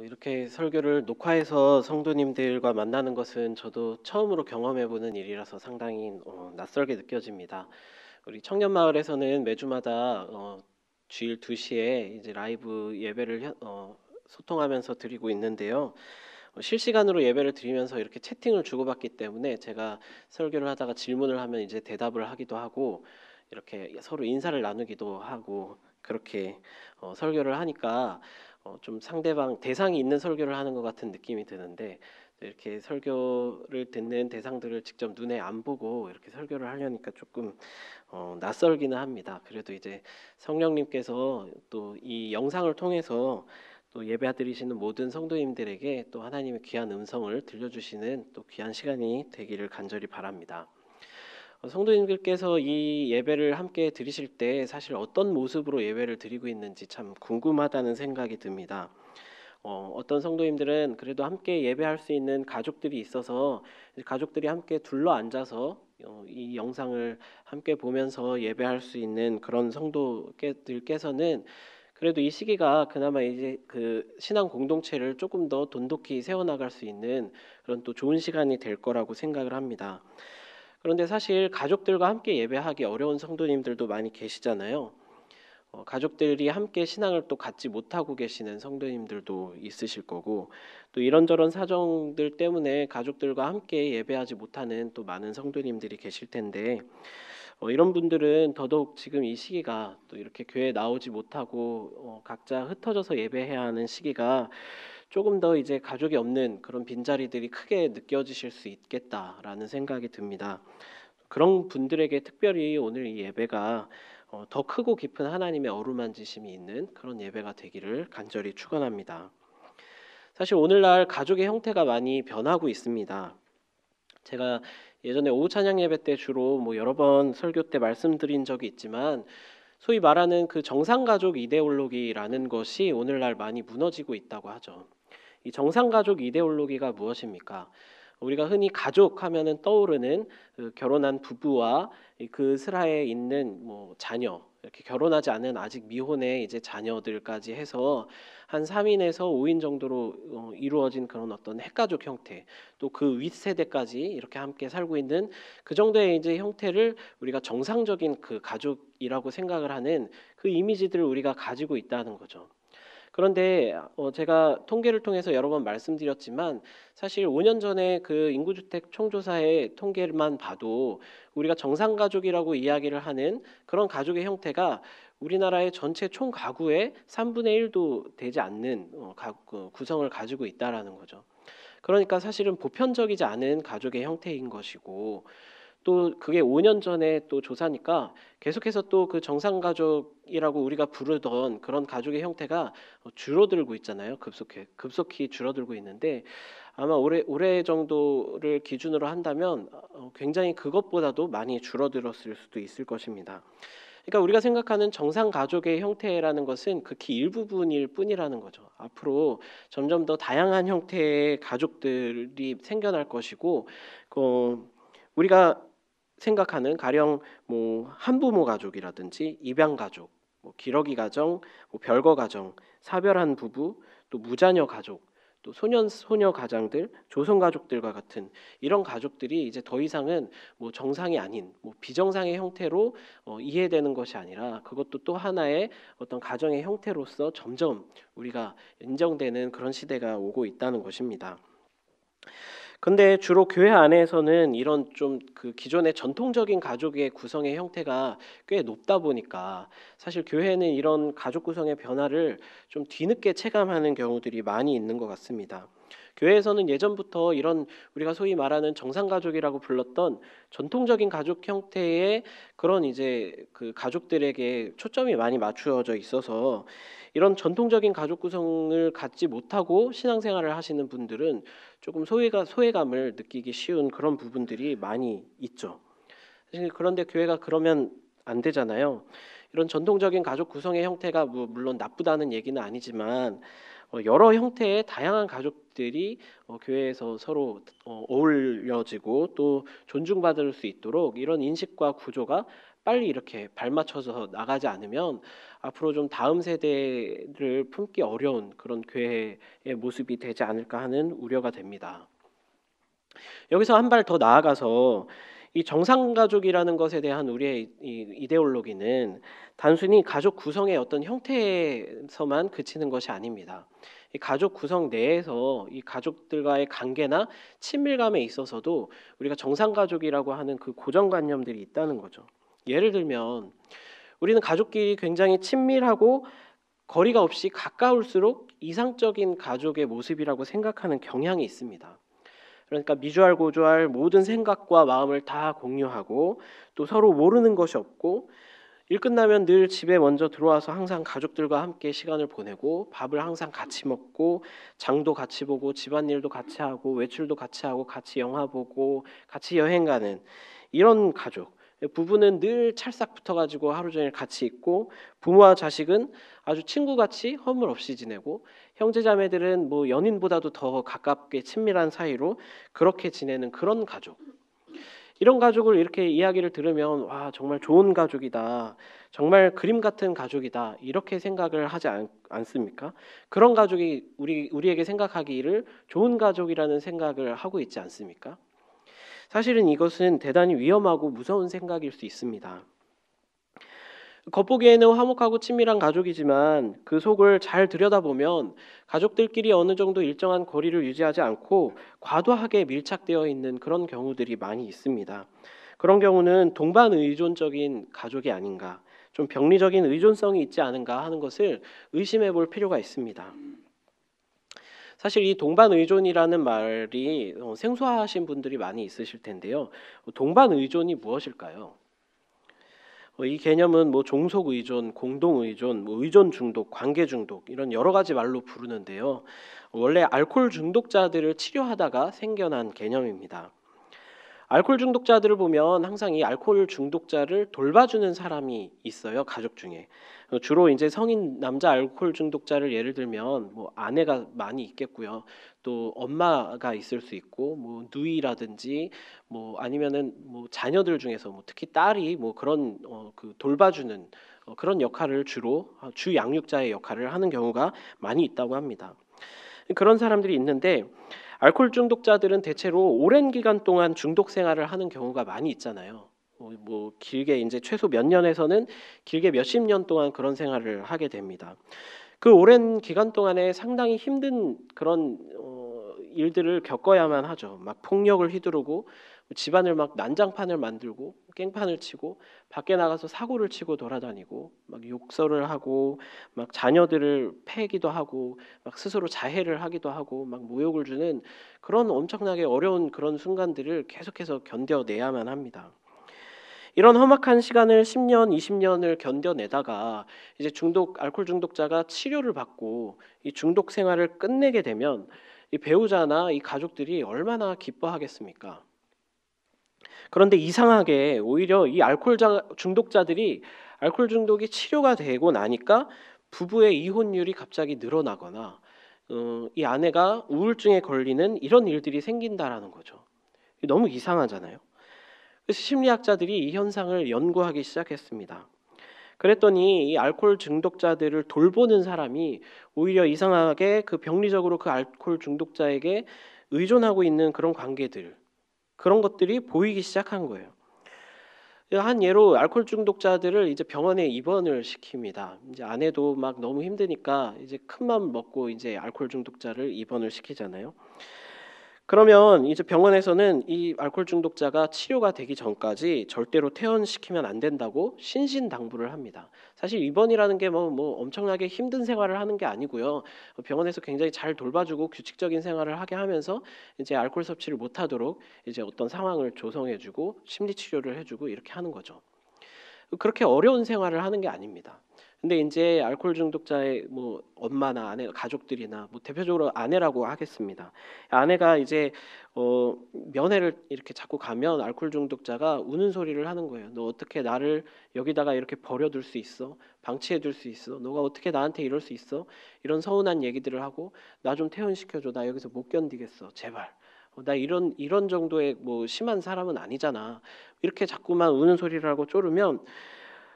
이렇게 설교를 녹화해서 성도님들과 만나는 것은 저도 처음으로 경험해 보는 일이라서 상당히 낯설게 느껴집니다. 우리 청년마을에서는 매주마다 주일 2시에 이제 라이브 예배를 소통하면서 드리고 있는데요. 실시간으로 예배를 드리면서 이렇게 채팅을 주고받기 때문에 제가 설교를 하다가 질문을 하면 이제 대답을 하기도 하고 이렇게 서로 인사를 나누기도 하고 그렇게 설교를 하니까 좀 상대방 대상이 있는 설교를 하는 것 같은 느낌이 드는데, 이렇게 설교를 듣는 대상들을 직접 눈에 안 보고 이렇게 설교를 하려니까 조금 낯설기는 합니다. 그래도 이제 성령님께서 또 이 영상을 통해서 또 예배드리시는 모든 성도님들에게 또 하나님의 귀한 음성을 들려주시는 또 귀한 시간이 되기를 간절히 바랍니다. 성도님들께서 이 예배를 함께 드리실 때 사실 어떤 모습으로 예배를 드리고 있는지 참 궁금하다는 생각이 듭니다. 어떤 성도님들은 그래도 함께 예배할 수 있는 가족들이 있어서 가족들이 함께 둘러 앉아서 이 영상을 함께 보면서 예배할 수 있는 그런 성도들께서는 그래도 이 시기가 그나마 이제 그 신앙 공동체를 조금 더 돈독히 세워나갈 수 있는 그런 또 좋은 시간이 될 거라고 생각을 합니다. 그런데 사실 가족들과 함께 예배하기 어려운 성도님들도 많이 계시잖아요. 가족들이 함께 신앙을 또 갖지 못하고 계시는 성도님들도 있으실 거고, 또 이런저런 사정들 때문에 가족들과 함께 예배하지 못하는 또 많은 성도님들이 계실 텐데, 이런 분들은 더더욱 지금 이 시기가 또 이렇게 교회에 나오지 못하고 각자 흩어져서 예배해야 하는 시기가 조금 더 이제 가족이 없는 그런 빈자리들이 크게 느껴지실 수 있겠다라는 생각이 듭니다. 그런 분들에게 특별히 오늘 이 예배가 더 크고 깊은 하나님의 어루만지심이 있는 그런 예배가 되기를 간절히 축원합니다. 사실 오늘날 가족의 형태가 많이 변하고 있습니다. 제가 예전에 오후 찬양 예배 때 주로 여러 번 설교 때 말씀드린 적이 있지만, 소위 말하는 그 정상가족 이데올로기라는 것이 오늘날 많이 무너지고 있다고 하죠. 이 정상가족 이데올로기가 무엇입니까? 우리가 흔히 가족 하면은 떠오르는 그 결혼한 부부와 그 슬하에 있는 자녀, 이렇게 결혼하지 않은 아직 미혼의 이제 자녀들까지 해서 한 3인에서 5인 정도로 이루어진 그런 어떤 핵가족 형태, 또 그 윗세대까지 이렇게 함께 살고 있는 그 정도의 이제 형태를 우리가 정상적인 그 가족이라고 생각을 하는 그 이미지들을 우리가 가지고 있다는 거죠. 그런데 제가 통계를 통해서 여러 번 말씀드렸지만, 사실 5년 전에 그 인구주택 총조사의 통계만 봐도 우리가 정상가족이라고 이야기를 하는 그런 가족의 형태가 우리나라의 전체 총 가구의 3분의 1도 되지 않는 구성을 가지고 있다라는 거죠. 그러니까 사실은 보편적이지 않은 가족의 형태인 것이고, 또 그게 5년 전에 또 조사니까 계속해서 또 그 정상가족이라고 우리가 부르던 그런 가족의 형태가 줄어들고 있잖아요. 급속히 줄어들고 있는데, 아마 올해 정도를 기준으로 한다면 굉장히 그것보다도 많이 줄어들었을 수도 있을 것입니다. 그러니까 우리가 생각하는 정상 가족의 형태라는 것은 극히 일부분일 뿐이라는 거죠. 앞으로 점점 더 다양한 형태의 가족들이 생겨날 것이고, 우리가 생각하는 가령 한부모 가족이라든지 입양 가족, 기러기 가정, 별거 가정, 사별한 부부, 또 무자녀 가족, 또 소녀 가장들, 조성 가족들과 같은 이런 가족들이 이제 더 이상은 정상이 아닌 비정상의 형태로 이해되는 것이 아니라, 그것도 또 하나의 어떤 가정의 형태로서 점점 우리가 인정되는 그런 시대가 오고 있다는 것입니다. 근데 주로 교회 안에서는 이런 좀 그 기존의 전통적인 가족의 구성의 형태가 꽤 높다 보니까, 사실 교회는 이런 가족 구성의 변화를 좀 뒤늦게 체감하는 경우들이 많이 있는 것 같습니다. 교회에서는 예전부터 이런 우리가 소위 말하는 정상가족이라고 불렀던 전통적인 가족 형태의 그런 이제 그 가족들에게 초점이 많이 맞추어져 있어서, 이런 전통적인 가족 구성을 갖지 못하고 신앙생활을 하시는 분들은 조금 소외감을 느끼기 쉬운 그런 부분들이 많이 있죠. 사실 그런데 교회가 그러면 안 되잖아요. 이런 전통적인 가족 구성의 형태가 물론 나쁘다는 얘기는 아니지만, 여러 형태의 다양한 가족들이 교회에서 서로 어울려지고 또 존중받을 수 있도록 이런 인식과 구조가 빨리 이렇게 발맞춰서 나가지 않으면 앞으로 좀 다음 세대를 품기 어려운 그런 교회의 모습이 되지 않을까 하는 우려가 됩니다. 여기서 한 발 더 나아가서 이 정상가족이라는 것에 대한 우리의 이 이데올로기는 단순히 가족 구성의 어떤 형태에서만 그치는 것이 아닙니다. 이 가족 구성 내에서 이 가족들과의 관계나 친밀감에 있어서도 우리가 정상가족이라고 하는 그 고정관념들이 있다는 거죠. 예를 들면 우리는 가족끼리 굉장히 친밀하고 거리가 없이 가까울수록 이상적인 가족의 모습이라고 생각하는 경향이 있습니다. 그러니까 미주알 고주알 모든 생각과 마음을 다 공유하고 또 서로 모르는 것이 없고 일 끝나면 늘 집에 먼저 들어와서 항상 가족들과 함께 시간을 보내고 밥을 항상 같이 먹고 장도 같이 보고 집안일도 같이 하고 외출도 같이 하고 같이 영화 보고 같이 여행 가는 이런 가족. 부부는 늘 찰싹 붙어가지고 하루 종일 같이 있고 부모와 자식은 아주 친구같이 허물 없이 지내고 형제자매들은 뭐 연인보다도 더 가깝게 친밀한 사이로 그렇게 지내는 그런 가족. 이런 가족을 이렇게 이야기를 들으면 와 정말 좋은 가족이다. 정말 그림 같은 가족이다. 이렇게 생각을 하지 않습니까? 그런 가족이 우리에게 생각하기를 좋은 가족이라는 생각을 하고 있지 않습니까? 사실은 이것은 대단히 위험하고 무서운 생각일 수 있습니다. 겉보기에는 화목하고 친밀한 가족이지만 그 속을 잘 들여다보면 가족들끼리 어느 정도 일정한 거리를 유지하지 않고 과도하게 밀착되어 있는 그런 경우들이 많이 있습니다. 그런 경우는 동반 의존적인 가족이 아닌가, 좀 병리적인 의존성이 있지 않은가 하는 것을 의심해 볼 필요가 있습니다. 사실 이 동반 의존이라는 말이 생소하신 분들이 많이 있으실 텐데요. 동반 의존이 무엇일까요? 이 개념은 뭐 종속 의존, 공동 의존, 뭐 의존 중독, 관계 중독 이런 여러 가지 말로 부르는데요. 원래 알코올 중독자들을 치료하다가 생겨난 개념입니다. 알코올 중독자들을 보면 항상 이 알코올 중독자를 돌봐주는 사람이 있어요, 가족 중에. 주로 이제 성인 남자 알코올 중독자를 예를 들면 뭐 아내가 많이 있겠고요. 또 엄마가 있을 수 있고 뭐 누이라든지 뭐 아니면은 뭐 자녀들 중에서 뭐 특히 딸이 뭐 그런 그 돌봐주는 그런 역할을 주로 주 양육자의 역할을 하는 경우가 많이 있다고 합니다. 그런 사람들이 있는데 알코올 중독자들은 대체로 오랜 기간 동안 중독 생활을 하는 경우가 많이 있잖아요. 뭐 길게 이제 최소 몇 년에서는 길게 몇십 년 동안 그런 생활을 하게 됩니다. 그 오랜 기간 동안에 상당히 힘든 그런 일들을 겪어야만 하죠. 막 폭력을 휘두르고 집안을 막 난장판을 만들고 깽판을 치고 밖에 나가서 사고를 치고 돌아다니고 막 욕설을 하고 막 자녀들을 패기도 하고 막 스스로 자해를 하기도 하고 막 모욕을 주는 그런 엄청나게 어려운 그런 순간들을 계속해서 견뎌내야만 합니다. 이런 험악한 시간을 10년, 20년을 견뎌내다가 이제 알코올 중독자가 치료를 받고 이 중독 생활을 끝내게 되면 이 배우자나 이 가족들이 얼마나 기뻐하겠습니까? 그런데 이상하게 오히려 이 중독자들이 알코올 중독이 치료가 되고 나니까 부부의 이혼율이 갑자기 늘어나거나 이 아내가 우울증에 걸리는 이런 일들이 생긴다라는 거죠. 너무 이상하잖아요. 그래서 심리학자들이 이 현상을 연구하기 시작했습니다. 그랬더니 이 알코올 중독자들을 돌보는 사람이 오히려 이상하게 그 병리적으로 그 알코올 중독자에게 의존하고 있는 그런 관계들, 그런 것들이 보이기 시작한 거예요. 한 예로 알코올 중독자들을 이제 병원에 입원을 시킵니다. 이제 아내도 막 너무 힘드니까 이제 큰 맘 먹고 이제 알코올 중독자를 입원을 시키잖아요. 그러면 이제 병원에서는 이 알코올 중독자가 치료가 되기 전까지 절대로 퇴원시키면 안 된다고 신신당부를 합니다. 사실 입원이라는 게 뭐 엄청나게 힘든 생활을 하는 게 아니고요. 병원에서 굉장히 잘 돌봐주고 규칙적인 생활을 하게 하면서 이제 알코올 섭취를 못하도록 이제 어떤 상황을 조성해주고 심리 치료를 해주고 이렇게 하는 거죠. 그렇게 어려운 생활을 하는 게 아닙니다. 근데 이제 알코올 중독자의 뭐 엄마나 아내, 가족들이나 뭐 대표적으로 아내라고 하겠습니다. 아내가 이제 면회를 이렇게 자꾸 가면 알코올 중독자가 우는 소리를 하는 거예요. 너 어떻게 나를 여기다가 이렇게 버려둘 수 있어? 방치해둘 수 있어? 너가 어떻게 나한테 이럴 수 있어? 이런 서운한 얘기들을 하고 나 좀 퇴원시켜줘. 나 여기서 못 견디겠어. 제발. 나 이런 정도의 뭐 심한 사람은 아니잖아. 이렇게 자꾸만 우는 소리를 하고 쪼르면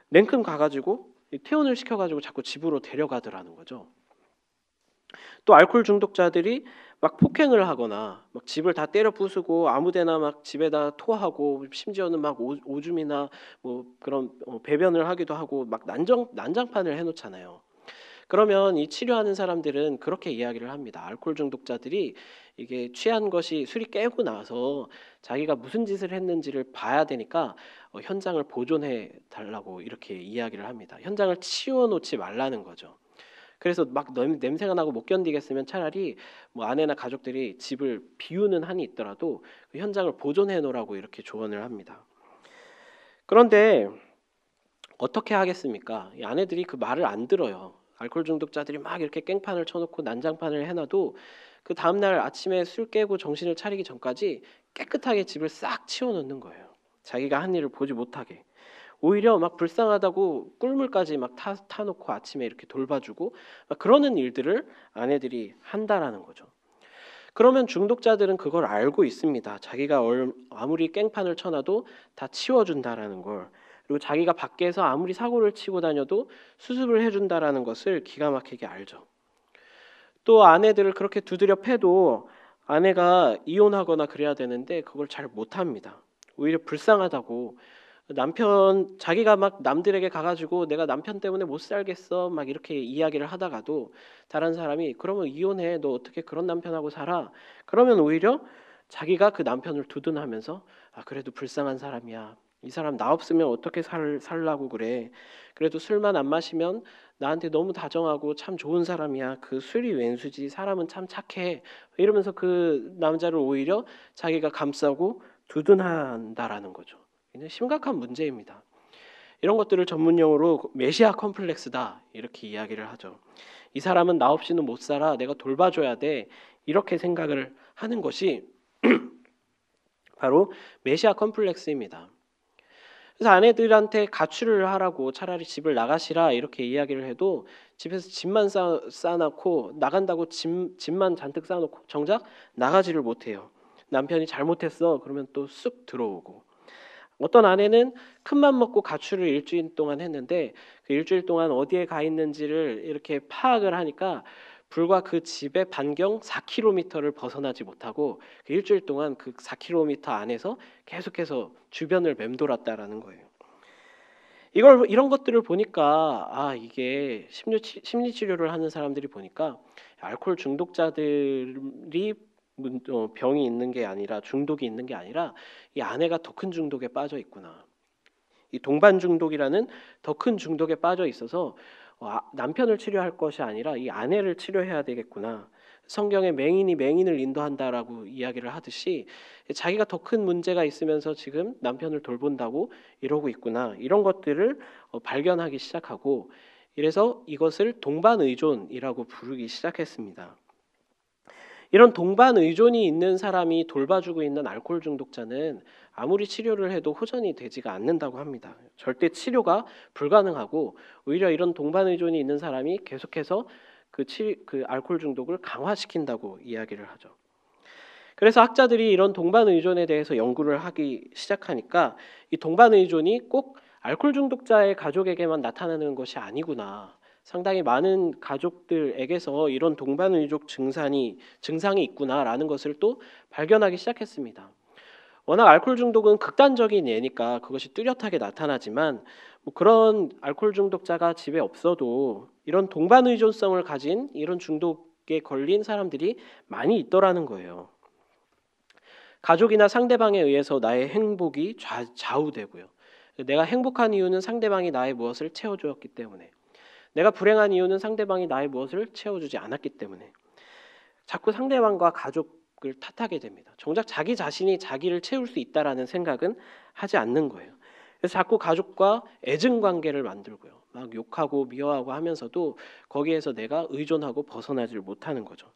냉큼 가가지고 퇴원을 시켜가지고 자꾸 집으로 데려가더라는 거죠. 또 알코올 중독자들이 막 폭행을 하거나 막 집을 다 때려 부수고 아무데나 막 집에다 토하고 심지어는 막 오줌이나 뭐 그런 배변을 하기도 하고 막 난장판을 해놓잖아요. 그러면 이 치료하는 사람들은 그렇게 이야기를 합니다. 알코올 중독자들이 이게 취한 것이 술이 깨고 나서 자기가 무슨 짓을 했는지를 봐야 되니까 현장을 보존해 달라고 이렇게 이야기를 합니다. 현장을 치워놓지 말라는 거죠. 그래서 막 냄새가 나고 못 견디겠으면 차라리 뭐 아내나 가족들이 집을 비우는 한이 있더라도 그 현장을 보존해 놓으라고 이렇게 조언을 합니다. 그런데 어떻게 하겠습니까? 이 아내들이 그 말을 안 들어요. 알코올 중독자들이 막 이렇게 깽판을 쳐놓고 난장판을 해놔도 그 다음날 아침에 술 깨고 정신을 차리기 전까지 깨끗하게 집을 싹 치워놓는 거예요. 자기가 한 일을 보지 못하게. 오히려 막 불쌍하다고 꿀물까지 막 타놓고 아침에 이렇게 돌봐주고 막 그러는 일들을 아내들이 한다라는 거죠. 그러면 중독자들은 그걸 알고 있습니다. 자기가 아무리 깽판을 쳐놔도 다 치워준다라는 걸. 그리고 자기가 밖에서 아무리 사고를 치고 다녀도 수습을 해준다라는 것을 기가 막히게 알죠. 또 아내들을 그렇게 두드려 패도 아내가 이혼하거나 그래야 되는데 그걸 잘 못합니다. 오히려 불쌍하다고 자기가 막 남들에게 가가지고 내가 남편 때문에 못 살겠어 막 이렇게 이야기를 하다가도 다른 사람이 그러면 이혼해, 너 어떻게 그런 남편하고 살아? 그러면 오히려 자기가 그 남편을 두둔하면서 그래도 불쌍한 사람이야, 이 사람 나 없으면 어떻게 살라고 그래, 그래도 술만 안 마시면 나한테 너무 다정하고 참 좋은 사람이야, 그 술이 웬수지, 사람은 참 착해, 이러면서 그 남자를 오히려 자기가 감싸고 두둔한다라는 거죠. 굉장히 심각한 문제입니다. 이런 것들을 전문용어로 메시아 컴플렉스다 이렇게 이야기를 하죠. 이 사람은 나 없이는 못 살아, 내가 돌봐줘야 돼, 이렇게 생각을 하는 것이 바로 메시아 컴플렉스입니다. 그래서 아내들한테 가출을 하라고 차라리 집을 나가시라 이렇게 이야기를 해도 집에서 짐만 쌓아놓고 나간다고 짐만 잔뜩 쌓아놓고 정작 나가지를 못해요. 남편이 잘못했어 그러면 또 쑥 들어오고, 어떤 아내는 큰맘 먹고 가출을 일주일 동안 했는데 그 일주일 동안 어디에 가 있는지를 이렇게 파악을 하니까 불과 그 집의 반경 4km를 벗어나지 못하고 그 일주일 동안 그 4km 안에서 계속해서 주변을 맴돌았다라는 거예요. 이런 것들을 보니까 이게 심리 치료를 하는 사람들이 보니까 알코올 중독자들이 병이 있는 게 아니라, 중독이 있는 게 아니라 이 아내가 더 큰 중독에 빠져 있구나. 이 동반 중독이라는 더 큰 중독에 빠져 있어서 남편을 치료할 것이 아니라 이 아내를 치료해야 되겠구나. 성경에 맹인이 맹인을 인도한다라고 이야기를 하듯이 자기가 더 큰 문제가 있으면서 지금 남편을 돌본다고 이러고 있구나. 이런 것들을 발견하기 시작하고, 이래서 이것을 동반 의존이라고 부르기 시작했습니다. 이런 동반 의존이 있는 사람이 돌봐주고 있는 알코올 중독자는 아무리 치료를 해도 호전이 되지가 않는다고 합니다. 절대 치료가 불가능하고 오히려 이런 동반 의존이 있는 사람이 계속해서 그 알코올 중독을 강화시킨다고 이야기를 하죠. 그래서 학자들이 이런 동반 의존에 대해서 연구를 하기 시작하니까 이 동반 의존이 꼭 알코올 중독자의 가족에게만 나타나는 것이 아니구나. 상당히 많은 가족들에게서 이런 동반 의존 증상이 있구나라는 것을 또 발견하기 시작했습니다. 워낙 알코올 중독은 극단적인 예니까 그것이 뚜렷하게 나타나지만 뭐 그런 알코올 중독자가 집에 없어도 이런 동반 의존성을 가진 이런 중독에 걸린 사람들이 많이 있더라는 거예요. 가족이나 상대방에 의해서 나의 행복이 좌우되고요. 내가 행복한 이유는 상대방이 나의 무엇을 채워주었기 때문에, 내가 불행한 이유는 상대방이 나의 무엇을 채워주지 않았기 때문에 자꾸 상대방과 가족을 탓하게 됩니다. 정작 자기 자신이 자기를 채울 수 있다라는 생각은 하지 않는 거예요. 그래서 자꾸 가족과 애증 관계를 만들고요. 막 욕하고 미워하고 하면서도 거기에서 내가 의존하고 벗어나질 못하는 거죠.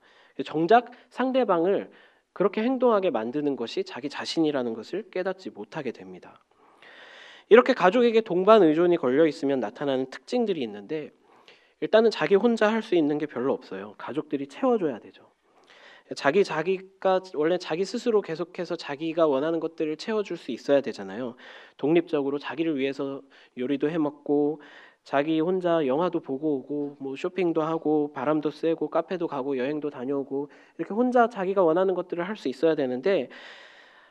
정작 상대방을 그렇게 행동하게 만드는 것이 자기 자신이라는 것을 깨닫지 못하게 됩니다. 이렇게 가족에게 동반 의존이 걸려 있으면 나타나는 특징들이 있는데, 일단은 자기 혼자 할 수 있는 게 별로 없어요. 가족들이 채워줘야 되죠. 자기가 원래 자기 스스로 계속해서 자기가 원하는 것들을 채워줄 수 있어야 되잖아요. 독립적으로 자기를 위해서 요리도 해먹고 자기 혼자 영화도 보고 오고 뭐 쇼핑도 하고 바람도 쐬고 카페도 가고 여행도 다녀오고 이렇게 혼자 자기가 원하는 것들을 할 수 있어야 되는데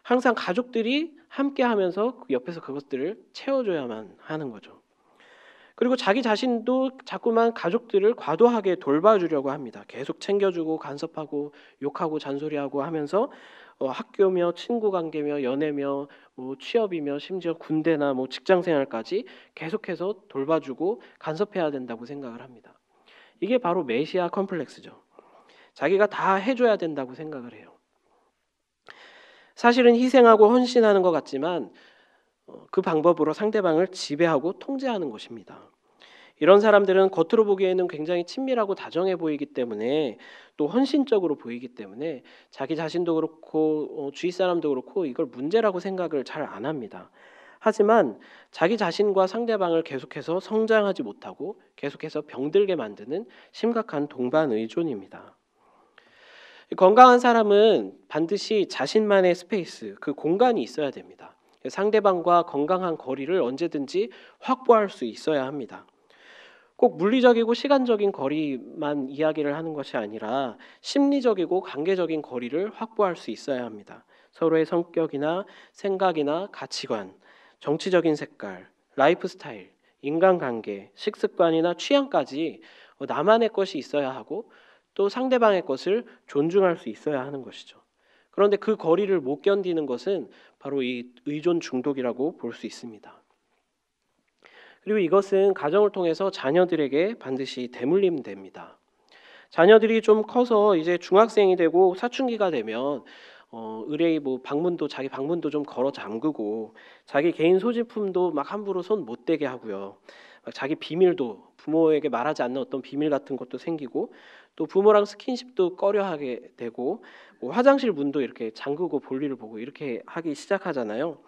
항상 가족들이 함께 하면서 옆에서 그것들을 채워줘야만 하는 거죠. 그리고 자기 자신도 자꾸만 가족들을 과도하게 돌봐주려고 합니다. 계속 챙겨주고 간섭하고 욕하고 잔소리하고 하면서 학교며 친구 관계며 연애며 뭐 취업이며 심지어 군대나 뭐 직장 생활까지 계속해서 돌봐주고 간섭해야 된다고 생각을 합니다. 이게 바로 메시아 컴플렉스죠. 자기가 다 해줘야 된다고 생각을 해요. 사실은 희생하고 헌신하는 것 같지만 그 방법으로 상대방을 지배하고 통제하는 것입니다. 이런 사람들은 겉으로 보기에는 굉장히 친밀하고 다정해 보이기 때문에 또 헌신적으로 보이기 때문에 자기 자신도 그렇고 주위 사람도 그렇고 이걸 문제라고 생각을 잘 안 합니다. 하지만 자기 자신과 상대방을 계속해서 성장하지 못하고 계속해서 병들게 만드는 심각한 동반 의존입니다. 건강한 사람은 반드시 자신만의 스페이스, 그 공간이 있어야 됩니다. 상대방과 건강한 거리를 언제든지 확보할 수 있어야 합니다. 꼭 물리적이고 시간적인 거리만 이야기를 하는 것이 아니라 심리적이고 관계적인 거리를 확보할 수 있어야 합니다. 서로의 성격이나 생각이나 가치관, 정치적인 색깔, 라이프 스타일, 인간관계, 식습관이나 취향까지 나만의 것이 있어야 하고 또 상대방의 것을 존중할 수 있어야 하는 것이죠. 그런데 그 거리를 못 견디는 것은 바로 이 의존 중독이라고 볼 수 있습니다. 그리고 이것은 가정을 통해서 자녀들에게 반드시 대물림됩니다. 자녀들이 좀 커서 이제 중학생이 되고 사춘기가 되면 의뢰의 뭐 방문도 자기 방문도 좀 걸어 잠그고 자기 개인 소지품도 막 함부로 손 못 대게 하고요. 막 자기 비밀도 부모에게 말하지 않는 어떤 비밀 같은 것도 생기고 또 부모랑 스킨십도 꺼려하게 되고 뭐 화장실 문도 이렇게 잠그고 볼일을 보고 이렇게 하기 시작하잖아요.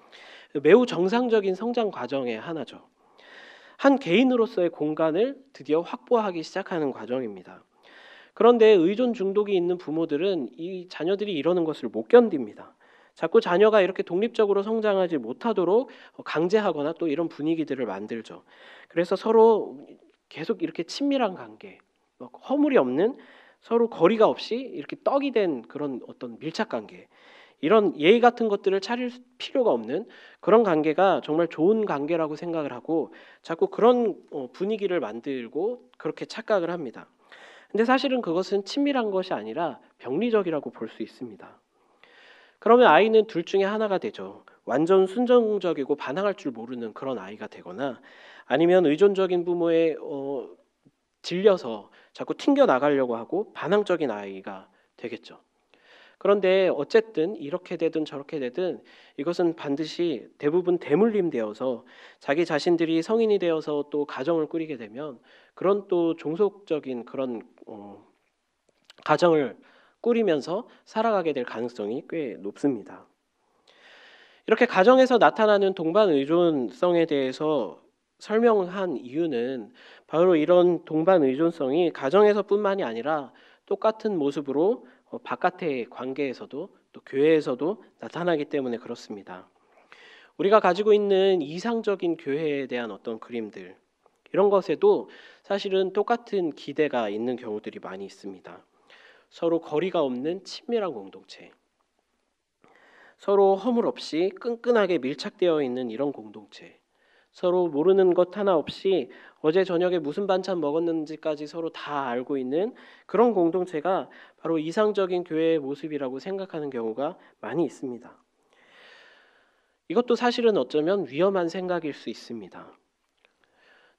매우 정상적인 성장 과정의 하나죠. 한 개인으로서의 공간을 드디어 확보하기 시작하는 과정입니다. 그런데 의존 중독이 있는 부모들은 이 자녀들이 이러는 것을 못 견딥니다. 자꾸 자녀가 이렇게 독립적으로 성장하지 못하도록 강제하거나 또 이런 분위기들을 만들죠. 그래서 서로 계속 이렇게 친밀한 관계, 허물이 없는 서로 거리가 없이 이렇게 떡이 된 그런 어떤 밀착 관계, 이런 예의 같은 것들을 차릴 필요가 없는 그런 관계가 정말 좋은 관계라고 생각을 하고 자꾸 그런 분위기를 만들고 그렇게 착각을 합니다. 근데 사실은 그것은 친밀한 것이 아니라 병리적이라고 볼 수 있습니다. 그러면 아이는 둘 중에 하나가 되죠. 완전 순종적이고 반항할 줄 모르는 그런 아이가 되거나 아니면 의존적인 부모에 질려서 자꾸 튕겨 나가려고 하고 반항적인 아이가 되겠죠. 그런데 어쨌든 이렇게 되든 저렇게 되든 이것은 반드시 대부분 대물림되어서 자기 자신들이 성인이 되어서 또 가정을 꾸리게 되면 그런 또 종속적인 그런 가정을 꾸리면서 살아가게 될 가능성이 꽤 높습니다. 이렇게 가정에서 나타나는 동반 의존성에 대해서 설명한 이유는 바로 이런 동반 의존성이 가정에서뿐만이 아니라 똑같은 모습으로 바깥의 관계에서도 또 교회에서도 나타나기 때문에 그렇습니다. 우리가 가지고 있는 이상적인 교회에 대한 어떤 그림들, 이런 것에도 사실은 똑같은 기대가 있는 경우들이 많이 있습니다. 서로 거리가 없는 친밀한 공동체, 서로 허물 없이 끈끈하게 밀착되어 있는 이런 공동체, 서로 모르는 것 하나 없이 어제 저녁에 무슨 반찬 먹었는지까지 서로 다 알고 있는 그런 공동체가 바로 이상적인 교회의 모습이라고 생각하는 경우가 많이 있습니다. 이것도 사실은 어쩌면 위험한 생각일 수 있습니다.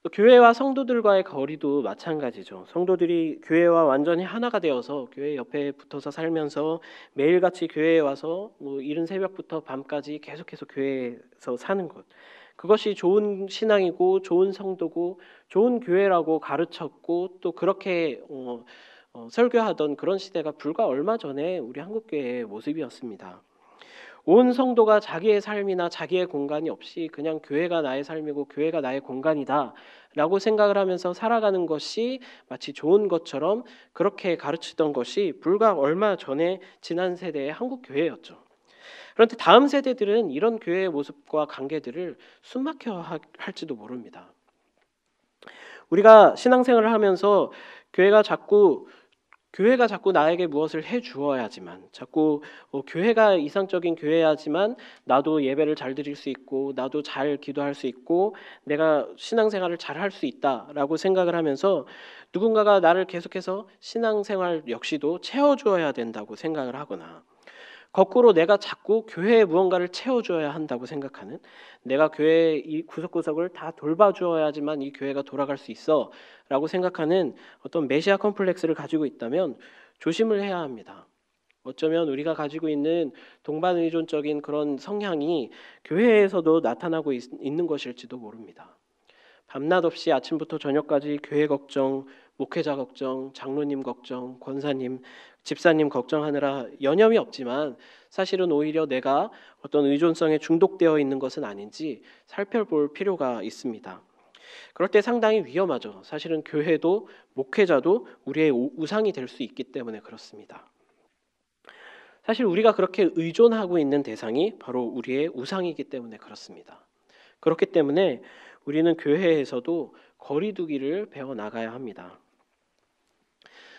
또 교회와 성도들과의 거리도 마찬가지죠. 성도들이 교회와 완전히 하나가 되어서 교회 옆에 붙어서 살면서 매일같이 교회에 와서 뭐 이른 새벽부터 밤까지 계속해서 교회에서 사는 것, 그것이 좋은 신앙이고 좋은 성도고 좋은 교회라고 가르쳤고 또 그렇게 설교하던 그런 시대가 불과 얼마 전에 우리 한국교회의 모습이었습니다. 온 성도가 자기의 삶이나 자기의 공간이 없이 그냥 교회가 나의 삶이고 교회가 나의 공간이다라고 생각을 하면서 살아가는 것이 마치 좋은 것처럼 그렇게 가르치던 것이 불과 얼마 전에 지난 세대의 한국 교회였죠. 그런데 다음 세대들은 이런 교회의 모습과 관계들을 숨막혀 할지도 모릅니다. 우리가 신앙생활을 하면서 교회가 자꾸 나에게 무엇을 해 주어야지만, 자꾸 교회가 이상적인 교회야지만 나도 예배를 잘 드릴 수 있고 나도 잘 기도할 수 있고 내가 신앙생활을 잘 할 수 있다라고 생각을 하면서 누군가가 나를 계속해서 신앙생활 역시도 채워주어야 된다고 생각을 하거나, 거꾸로 내가 자꾸 교회에 무언가를 채워줘야 한다고 생각하는, 내가 교회의 이 구석구석을 다 돌봐주어야지만 이 교회가 돌아갈 수 있어 라고 생각하는 어떤 메시아 컴플렉스를 가지고 있다면 조심을 해야 합니다. 어쩌면 우리가 가지고 있는 동반의존적인 그런 성향이 교회에서도 나타나고 있는 것일지도 모릅니다. 밤낮 없이 아침부터 저녁까지 교회 걱정, 목회자 걱정, 장로님 걱정, 권사님, 집사님 걱정하느라 여념이 없지만 사실은 오히려 내가 어떤 의존성에 중독되어 있는 것은 아닌지 살펴볼 필요가 있습니다. 그럴 때 상당히 위험하죠. 사실은 교회도 목회자도 우리의 우상이 될 수 있기 때문에 그렇습니다. 사실 우리가 그렇게 의존하고 있는 대상이 바로 우리의 우상이기 때문에 그렇습니다. 그렇기 때문에 우리는 교회에서도 거리두기를 배워나가야 합니다.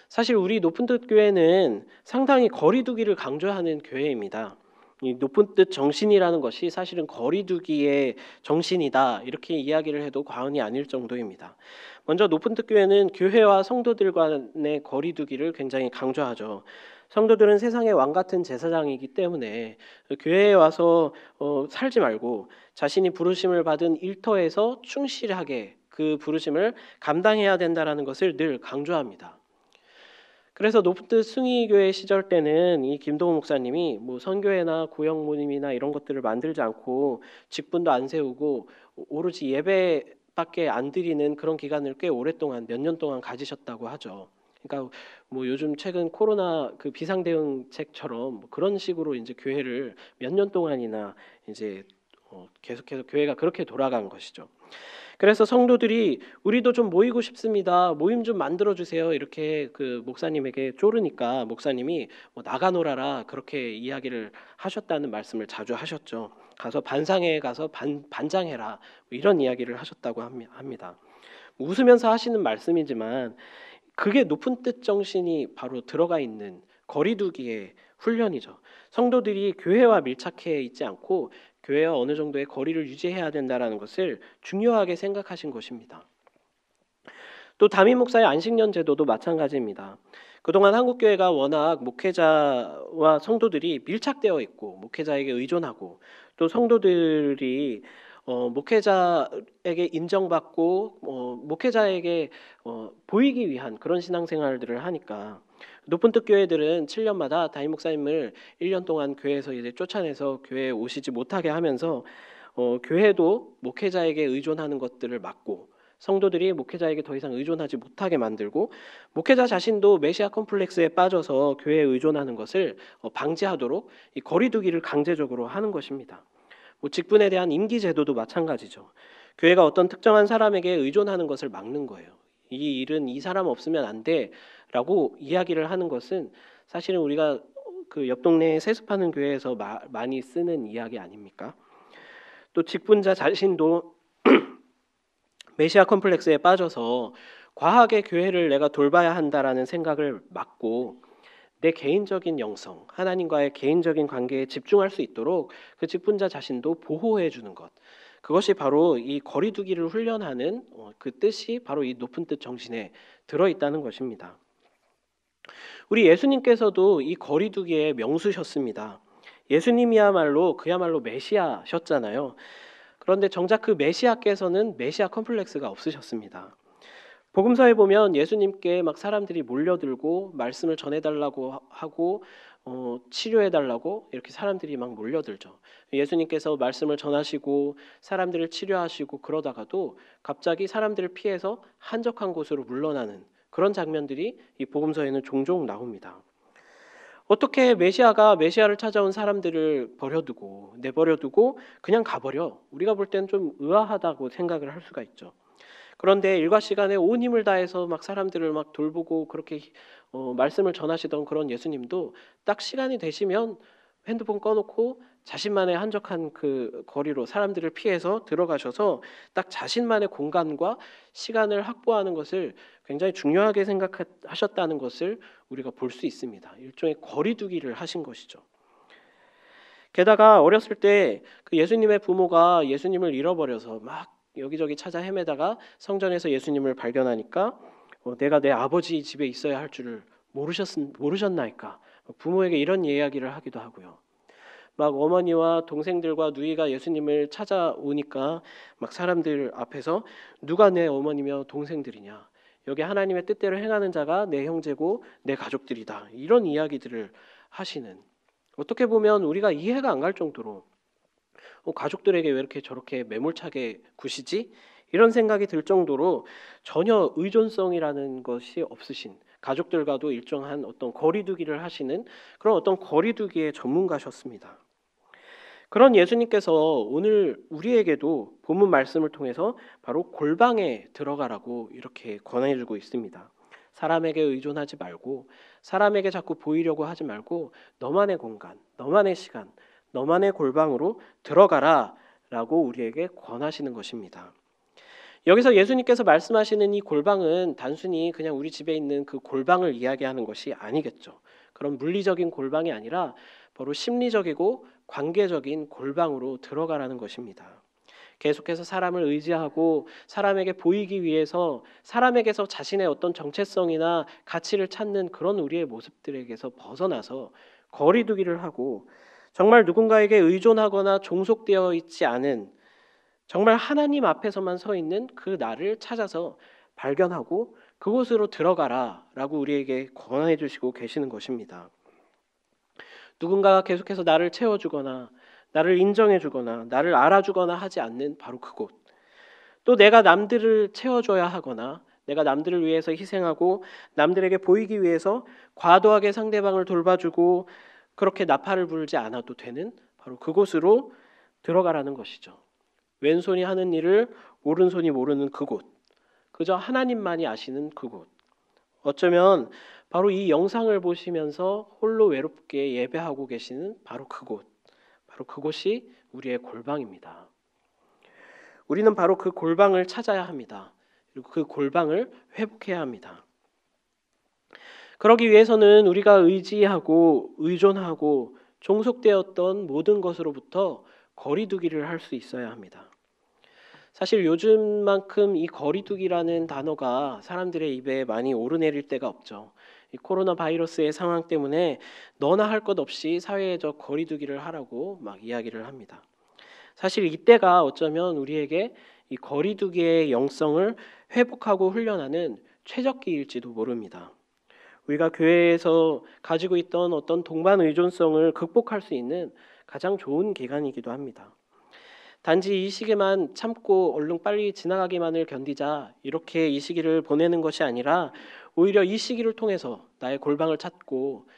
사실 우리 높은 뜻 교회는 상당히 거리두기를 강조하는 교회입니다. 이 높은 뜻 정신이라는 것이 사실은 거리두기의 정신이다, 이렇게 이야기를 해도 과언이 아닐 정도입니다. 먼저 높은 뜻 교회는 교회와 성도들 간의 거리두기를 굉장히 강조하죠. 성도들은 세상의 왕 같은 제사장이기 때문에 교회에 와서 살지 말고 자신이 부르심을 받은 일터에서 충실하게 그 부르심을 감당해야 된다라는 것을 늘 강조합니다. 그래서 높은 뜻 승희교회 시절 때는 이 김동호 목사님이 뭐 선교회나 구역 모임이나 이런 것들을 만들지 않고 직분도 안 세우고 오로지 예배밖에 안 드리는 그런 기간을 꽤 오랫동안 몇 년 동안 가지셨다고 하죠. 그러니까 뭐 요즘 최근 코로나 그 비상 대응책처럼 뭐 그런 식으로 이제 교회를 몇 년 동안이나 이제 계속해서 교회가 그렇게 돌아간 것이죠. 그래서 성도들이 우리도 좀 모이고 싶습니다, 모임 좀 만들어 주세요, 이렇게 그 목사님에게 쪼르니까 목사님이 뭐 나가 놀아라, 그렇게 이야기를 하셨다는 말씀을 자주 하셨죠. 가서 반상회에 가서 반장해라, 뭐 이런 이야기를 하셨다고 합니다. 웃으면서 하시는 말씀이지만 그게 높은 뜻 정신이 바로 들어가 있는 거리두기의 훈련이죠. 성도들이 교회와 밀착해 있지 않고 교회와 어느 정도의 거리를 유지해야 된다는 것을 중요하게 생각하신 것입니다. 또 담임 목사의 안식년 제도도 마찬가지입니다. 그동안 한국교회가 워낙 목회자와 성도들이 밀착되어 있고 목회자에게 의존하고 또 성도들이 목회자에게 인정받고 목회자에게 보이기 위한 그런 신앙생활들을 하니까 높은 뜻 교회들은 7년마다 담임 목사님을 1년 동안 교회에서 이제 쫓아내서 교회에 오시지 못하게 하면서 교회도 목회자에게 의존하는 것들을 막고 성도들이 목회자에게 더 이상 의존하지 못하게 만들고 목회자 자신도 메시아 컴플렉스에 빠져서 교회에 의존하는 것을 방지하도록 이 거리두기를 강제적으로 하는 것입니다. 뭐 직분에 대한 임기 제도도 마찬가지죠. 교회가 어떤 특정한 사람에게 의존하는 것을 막는 거예요. 이 일은 이 사람 없으면 안 돼라고 이야기를 하는 것은 사실은 우리가 그 옆 동네에 세습하는 교회에서 많이 쓰는 이야기 아닙니까? 또 직분자 자신도 메시아 컴플렉스에 빠져서 과하게 교회를 내가 돌봐야 한다라는 생각을 막고 내 개인적인 영성, 하나님과의 개인적인 관계에 집중할 수 있도록 그 직분자 자신도 보호해 주는 것, 그것이 바로 이 거리두기를 훈련하는 그 뜻이 바로 이 높은 뜻 정신에 들어있다는 것입니다. 우리 예수님께서도 이 거리두기의 명수셨습니다. 예수님이야말로 그야말로 메시아셨잖아요. 그런데 정작 그 메시아께서는 메시아 컴플렉스가 없으셨습니다. 복음서에 보면 예수님께 막 사람들이 몰려들고 말씀을 전해달라고 하고 치료해달라고 이렇게 사람들이 막 몰려들죠. 예수님께서 말씀을 전하시고 사람들을 치료하시고 그러다가도 갑자기 사람들을 피해서 한적한 곳으로 물러나는 그런 장면들이 이 복음서에는 종종 나옵니다. 어떻게 메시아가 메시아를 찾아온 사람들을 내버려두고 그냥 가버려? 우리가 볼 때는 좀 의아하다고 생각을 할 수가 있죠. 그런데 일과 시간에 온 힘을 다해서 막 사람들을 막 돌보고 그렇게 말씀을 전하시던 그런 예수님도 딱 시간이 되시면 핸드폰 꺼놓고 자신만의 한적한 그 거리로 사람들을 피해서 들어가셔서 딱 자신만의 공간과 시간을 확보하는 것을 굉장히 중요하게 생각하셨다는 것을 우리가 볼 수 있습니다. 일종의 거리두기를 하신 것이죠. 게다가 어렸을 때 그 예수님의 부모가 예수님을 잃어버려서 막 여기저기 찾아 헤매다가 성전에서 예수님을 발견하니까 내가 내 아버지 집에 있어야 할 줄을 모르셨나이까. 부모에게 이런 이야기를 하기도 하고요. 막 어머니와 동생들과 누이가 예수님을 찾아오니까 막 사람들 앞에서 누가 내 어머니며 동생들이냐. 여기 하나님의 뜻대로 행하는 자가 내 형제고 내 가족들이다. 이런 이야기들을 하시는, 어떻게 보면 우리가 이해가 안 갈 정도로 가족들에게 왜 이렇게 저렇게 매몰차게 구시지? 이런 생각이 들 정도로 전혀 의존성이라는 것이 없으신, 가족들과도 일정한 어떤 거리두기를 하시는 그런 어떤 거리두기의 전문가셨습니다. 그런 예수님께서 오늘 우리에게도 본문 말씀을 통해서 바로 골방에 들어가라고 이렇게 권해주고 있습니다. 사람에게 의존하지 말고, 사람에게 자꾸 보이려고 하지 말고, 너만의 공간, 너만의 시간, 너만의 골방으로 들어가라 라고 우리에게 권하시는 것입니다. 여기서 예수님께서 말씀하시는 이 골방은 단순히 그냥 우리 집에 있는 그 골방을 이야기하는 것이 아니겠죠. 그런 물리적인 골방이 아니라 바로 심리적이고 관계적인 골방으로 들어가라는 것입니다. 계속해서 사람을 의지하고 사람에게 보이기 위해서 사람에게서 자신의 어떤 정체성이나 가치를 찾는 그런 우리의 모습들에게서 벗어나서 거리두기를 하고, 정말 누군가에게 의존하거나 종속되어 있지 않은, 정말 하나님 앞에서만 서 있는 그 나를 찾아서 발견하고 그곳으로 들어가라라고 우리에게 권해 주시고 계시는 것입니다. 누군가가 계속해서 나를 채워주거나 나를 인정해주거나 나를 알아주거나 하지 않는 바로 그곳, 또 내가 남들을 채워줘야 하거나 내가 남들을 위해서 희생하고 남들에게 보이기 위해서 과도하게 상대방을 돌봐주고 그렇게 나팔을 불지 않아도 되는 바로 그곳으로 들어가라는 것이죠. 왼손이 하는 일을 오른손이 모르는 그곳, 그저 하나님만이 아시는 그곳, 어쩌면 바로 이 영상을 보시면서 홀로 외롭게 예배하고 계시는 바로 그곳, 바로 그곳이 우리의 골방입니다. 우리는 바로 그 골방을 찾아야 합니다. 그리고 그 골방을 회복해야 합니다. 그러기 위해서는 우리가 의지하고 의존하고 종속되었던 모든 것으로부터 거리두기를 할 수 있어야 합니다. 사실 요즘만큼 이 거리두기라는 단어가 사람들의 입에 많이 오르내릴 때가 없죠. 이 코로나 바이러스의 상황 때문에 너나 할 것 없이 사회적 거리두기를 하라고 막 이야기를 합니다. 사실 이때가 어쩌면 우리에게 이 거리두기의 영성을 회복하고 훈련하는 최적기일지도 모릅니다. 우리가 교회에서 가지고 있던 어떤 동반 의존성을 극복할 수 있는 가장 좋은 기간이기도 합니다. 단지 이 시기만 참고 얼른 빨리 지나가기만을 견디자 이렇게 이 시기를 보내는 것이 아니라 오히려 이 시기를 통해서 나의 골방을 찾고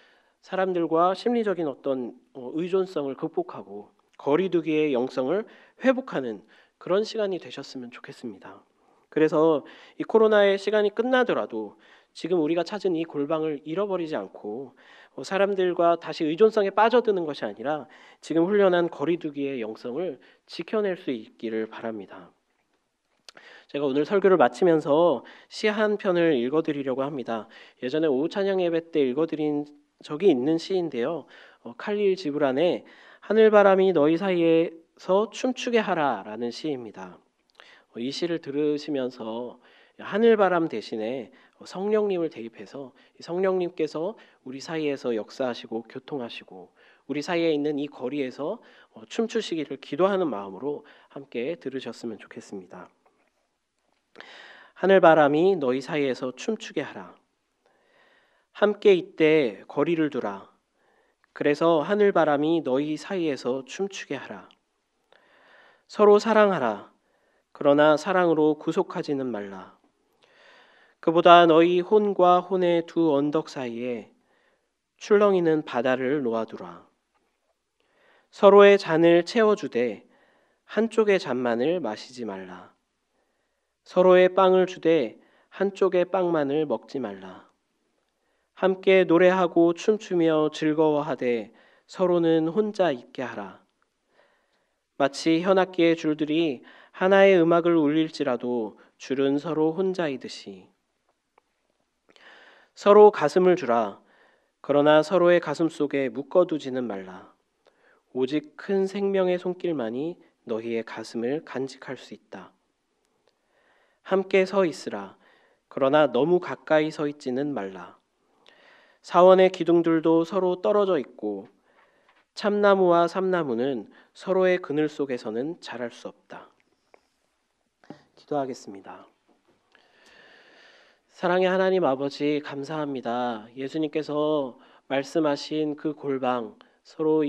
사람들과 심리적인 어떤 의존성을 극복하고 거리두기의 영성을 회복하는 그런 시간이 되셨으면 좋겠습니다. 그래서 이 코로나의 시간이 끝나더라도 지금 우리가 찾은 이 골방을 잃어버리지 않고 사람들과 다시 의존성에 빠져드는 것이 아니라 지금 훈련한 거리두기의 영성을 지켜낼 수 있기를 바랍니다. 제가 오늘 설교를 마치면서 시 한 편을 읽어드리려고 합니다. 예전에 오후 찬양 예배 때 읽어드린 적이 있는 시인데요. 칼릴 지브란의 하늘바람이 너희 사이에서 춤추게 하라라는 시입니다. 이 시를 들으시면서 하늘바람 대신에 성령님을 대입해서 성령님께서 우리 사이에서 역사하시고 교통하시고 우리 사이에 있는 이 거리에서 춤추시기를 기도하는 마음으로 함께 들으셨으면 좋겠습니다. 하늘바람이 너희 사이에서 춤추게 하라. 함께 이때 거리를 두라. 그래서 하늘바람이 너희 사이에서 춤추게 하라. 서로 사랑하라. 그러나 사랑으로 구속하지는 말라. 그보다 너희 혼과 혼의 두 언덕 사이에 출렁이는 바다를 놓아두라. 서로의 잔을 채워주되 한쪽의 잔만을 마시지 말라. 서로의 빵을 주되 한쪽의 빵만을 먹지 말라. 함께 노래하고 춤추며 즐거워하되 서로는 혼자 있게 하라. 마치 현악기의 줄들이 하나의 음악을 울릴지라도 줄은 서로 혼자이듯이. 서로 가슴을 주라. 그러나 서로의 가슴 속에 묶어두지는 말라. 오직 큰 생명의 손길만이 너희의 가슴을 간직할 수 있다. 함께 서 있으라. 그러나 너무 가까이 서 있지는 말라. 사원의 기둥들도 서로 떨어져 있고 참나무와 삼나무는 서로의 그늘 속에서는 자랄 수 없다. 기도하겠습니다. 사랑의 하나님 아버지, 감사합니다. 예수님께서 말씀하신 그 골방, 서로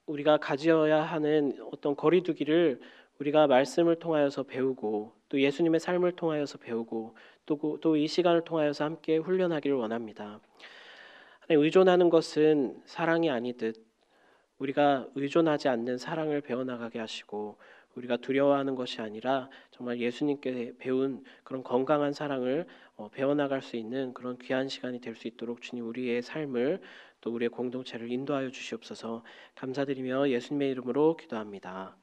우리가 가지어야 하는 어떤 거리두기를 우리가 말씀을 통하여서 배우고 또 예수님의 삶을 통하여서 배우고 또 이 시간을 통하여서 함께 훈련하기를 원합니다. 의존하는 것은 사랑이 아니듯 우리가 의존하지 않는 사랑을 배워나가게 하시고 우리가 두려워하는 것이 아니라 정말 예수님께 배운 그런 건강한 사랑을 배워나갈 수 있는 그런 귀한 시간이 될 수 있도록 주님 우리의 삶을 또 우리의 공동체를 인도하여 주시옵소서. 감사드리며 예수님의 이름으로 기도합니다.